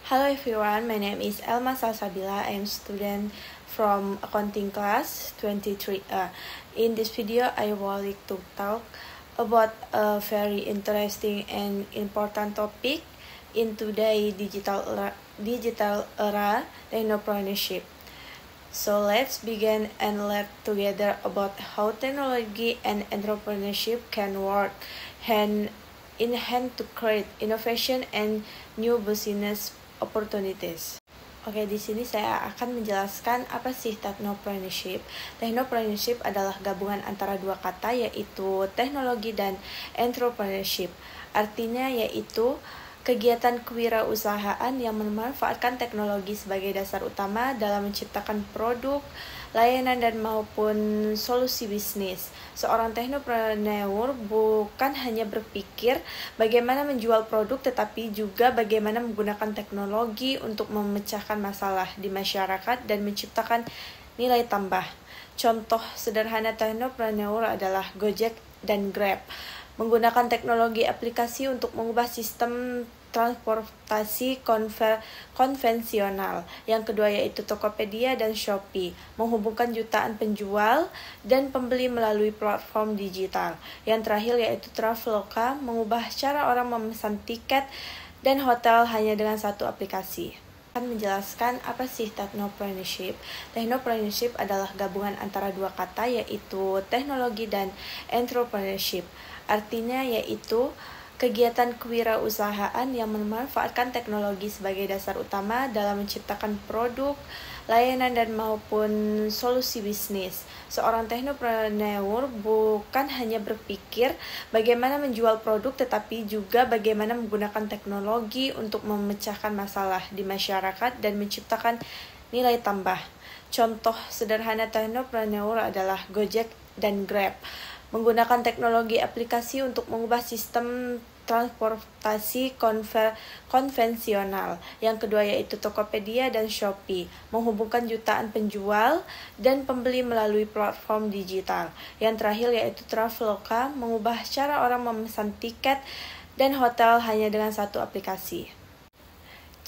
Hello everyone, my name is Elma Salsabila. I am student from accounting class 23A. In this video, I would like to talk about a very interesting and important topic in today's digital era, technopreneurship. So let's begin and learn together about how technology and entrepreneurship can work hand in hand to create innovation and new business opportunities. Oke, di sini saya akan menjelaskan apa sih technopreneurship. Technopreneurship adalah gabungan antara dua kata, yaitu teknologi dan entrepreneurship. Artinya yaitu kegiatan kewirausahaan yang memanfaatkan teknologi sebagai dasar utama dalam menciptakan produk, layanan, dan maupun solusi bisnis. Seorang technopreneur bukan hanya berpikir bagaimana menjual produk, tetapi juga bagaimana menggunakan teknologi untuk memecahkan masalah di masyarakat dan menciptakan nilai tambah. Contoh sederhana technopreneur adalah Gojek dan Grab. Menggunakan teknologi aplikasi untuk mengubah sistem transportasi konvensional. Yang kedua yaitu Tokopedia dan Shopee, menghubungkan jutaan penjual dan pembeli melalui platform digital. Yang terakhir yaitu Traveloka, mengubah cara orang memesan tiket dan hotel hanya dengan satu aplikasi. Akan menjelaskan apa sih technopreneurship. Technopreneurship adalah gabungan antara dua kata, yaitu teknologi dan entrepreneurship. Artinya yaitu kegiatan kewirausahaan yang memanfaatkan teknologi sebagai dasar utama dalam menciptakan produk, layanan, dan maupun solusi bisnis. Seorang technopreneur bukan hanya berpikir bagaimana menjual produk, tetapi juga bagaimana menggunakan teknologi untuk memecahkan masalah di masyarakat dan menciptakan nilai tambah. Contoh sederhana technopreneur adalah Gojek dan Grab. Menggunakan teknologi aplikasi untuk mengubah sistem transportasi konvensional. Yang kedua yaitu Tokopedia dan Shopee, menghubungkan jutaan penjual dan pembeli melalui platform digital. Yang terakhir yaitu Traveloka, mengubah cara orang memesan tiket dan hotel hanya dengan satu aplikasi.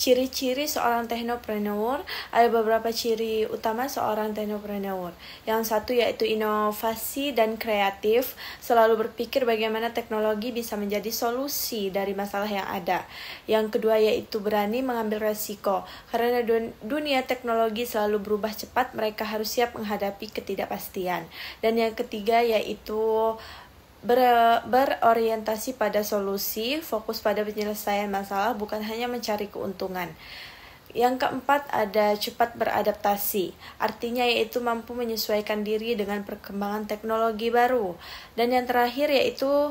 Ciri-ciri seorang technopreneur, ada beberapa ciri utama seorang technopreneur. Yang satu yaitu inovasi dan kreatif, selalu berpikir bagaimana teknologi bisa menjadi solusi dari masalah yang ada. Yang kedua yaitu berani mengambil resiko, karena dunia teknologi selalu berubah cepat, mereka harus siap menghadapi ketidakpastian. Dan yang ketiga yaitu berorientasi pada solusi, fokus pada penyelesaian masalah, bukan hanya mencari keuntungan. Yang keempat ada cepat beradaptasi, artinya yaitu mampu menyesuaikan diri dengan perkembangan teknologi baru. Dan yang terakhir yaitu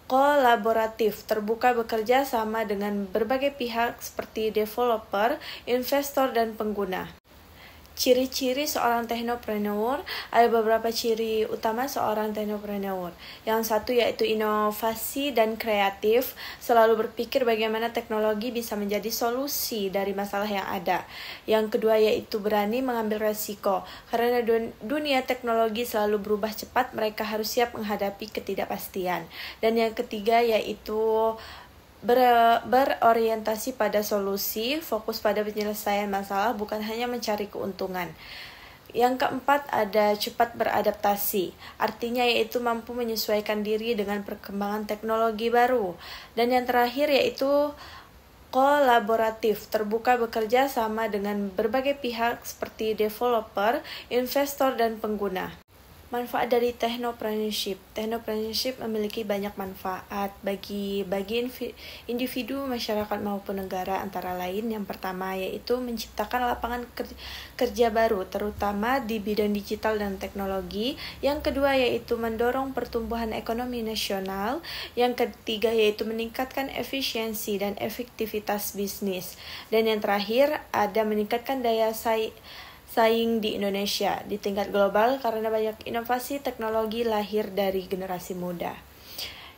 kolaboratif, terbuka bekerja sama dengan berbagai pihak seperti developer, investor, dan pengguna. Ciri-ciri seorang technopreneur, ada beberapa ciri utama seorang technopreneur. Yang satu yaitu inovasi dan kreatif, selalu berpikir bagaimana teknologi bisa menjadi solusi dari masalah yang ada. Yang kedua yaitu berani mengambil resiko, karena dunia teknologi selalu berubah cepat, mereka harus siap menghadapi ketidakpastian. Dan yang ketiga yaitu berorientasi pada solusi, fokus pada penyelesaian masalah, bukan hanya mencari keuntungan. Yang keempat ada cepat beradaptasi, artinya yaitu mampu menyesuaikan diri dengan perkembangan teknologi baru. Dan yang terakhir yaitu kolaboratif, terbuka bekerja sama dengan berbagai pihak seperti developer, investor, dan pengguna. Manfaat dari technopreneurship. Technopreneurship memiliki banyak manfaat bagi individu, masyarakat, maupun negara, antara lain yang pertama yaitu menciptakan lapangan kerja baru, terutama di bidang digital dan teknologi. Yang kedua yaitu mendorong pertumbuhan ekonomi nasional. Yang ketiga yaitu meningkatkan efisiensi dan efektivitas bisnis. Dan yang terakhir ada meningkatkan daya saing di Indonesia di tingkat global karena banyak inovasi teknologi lahir dari generasi muda.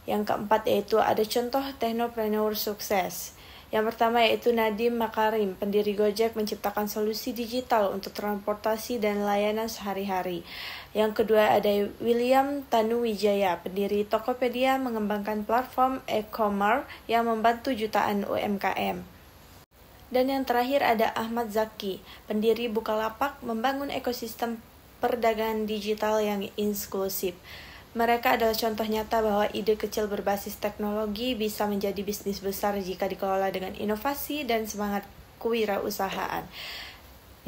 Yang keempat yaitu ada contoh technopreneur sukses. Yang pertama yaitu Nadiem Makarim, pendiri Gojek, menciptakan solusi digital untuk transportasi dan layanan sehari-hari. Yang kedua ada William Tanuwijaya, pendiri Tokopedia, mengembangkan platform e-commerce yang membantu jutaan UMKM. Dan yang terakhir ada Ahmad Zaki, pendiri Bukalapak, membangun ekosistem perdagangan digital yang inklusif. Mereka adalah contoh nyata bahwa ide kecil berbasis teknologi bisa menjadi bisnis besar jika dikelola dengan inovasi dan semangat kewirausahaan.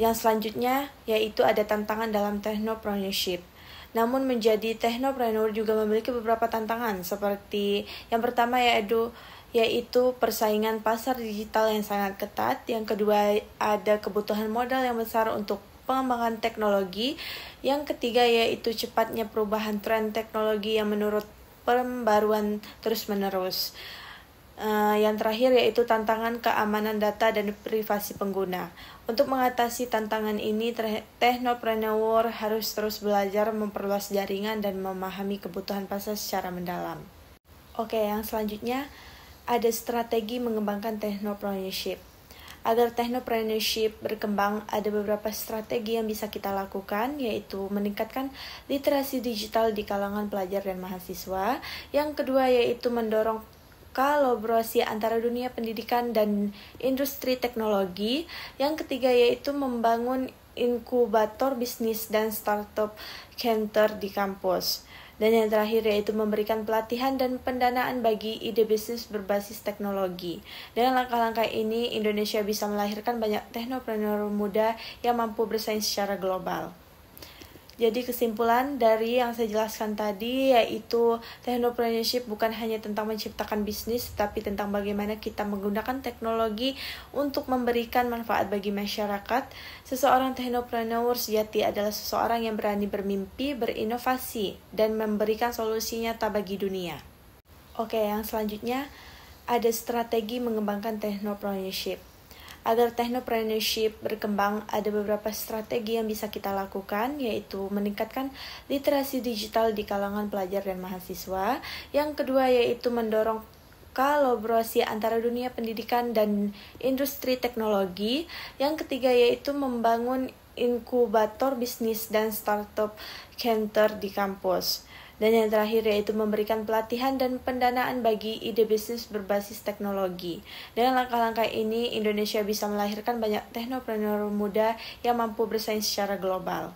Yang selanjutnya yaitu ada tantangan dalam technopreneurship. Namun menjadi technopreneur juga memiliki beberapa tantangan, seperti yang pertama yaitu persaingan pasar digital yang sangat ketat. Yang kedua ada kebutuhan modal yang besar untuk pengembangan teknologi. Yang ketiga yaitu cepatnya perubahan tren teknologi yang menurut pembaruan terus-menerus. Yang terakhir yaitu tantangan keamanan data dan privasi pengguna. Untuk mengatasi tantangan ini, technopreneur harus terus belajar, memperluas jaringan, dan memahami kebutuhan pasar secara mendalam. Oke, yang selanjutnya ada strategi mengembangkan technopreneurship. Agar technopreneurship berkembang, ada beberapa strategi yang bisa kita lakukan, yaitu meningkatkan literasi digital di kalangan pelajar dan mahasiswa. Yang kedua yaitu mendorong kolaborasi antara dunia pendidikan dan industri teknologi. Yang ketiga yaitu membangun inkubator bisnis dan startup center di kampus. Dan yang terakhir yaitu memberikan pelatihan dan pendanaan bagi ide bisnis berbasis teknologi. Dengan langkah-langkah ini, Indonesia bisa melahirkan banyak teknopreneur muda yang mampu bersaing secara global. Jadi kesimpulan dari yang saya jelaskan tadi yaitu technopreneurship bukan hanya tentang menciptakan bisnis, tapi tentang bagaimana kita menggunakan teknologi untuk memberikan manfaat bagi masyarakat. Seseorang technopreneur sejati adalah seseorang yang berani bermimpi, berinovasi, dan memberikan solusi nyata bagi dunia. Oke, yang selanjutnya ada strategi mengembangkan technopreneurship. Agar technopreneurship berkembang, ada beberapa strategi yang bisa kita lakukan, yaitu meningkatkan literasi digital di kalangan pelajar dan mahasiswa. Yang kedua yaitu mendorong kolaborasi antara dunia pendidikan dan industri teknologi. Yang ketiga yaitu membangun inkubator bisnis dan startup center di kampus. Dan yang terakhir yaitu memberikan pelatihan dan pendanaan bagi ide bisnis berbasis teknologi. Dengan langkah-langkah ini, Indonesia bisa melahirkan banyak teknopreneur muda yang mampu bersaing secara global.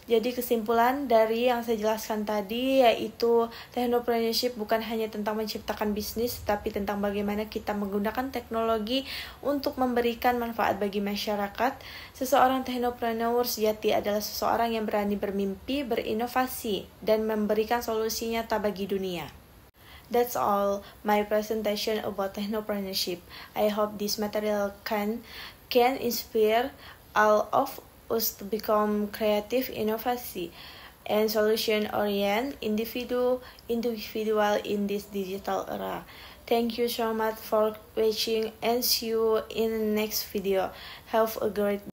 Jadi kesimpulan dari yang saya jelaskan tadi yaitu technopreneurship bukan hanya tentang menciptakan bisnis, tapi tentang bagaimana kita menggunakan teknologi untuk memberikan manfaat bagi masyarakat. Seseorang technopreneur sejati adalah seseorang yang berani bermimpi, berinovasi, dan memberikan solusi nyata bagi dunia. That's all my presentation about technopreneurship. I hope this material can inspire all of us to become creative, inovasi, and solution-oriented individual in this digital era. Thank you so much for watching and see you in the next video. Have a great day.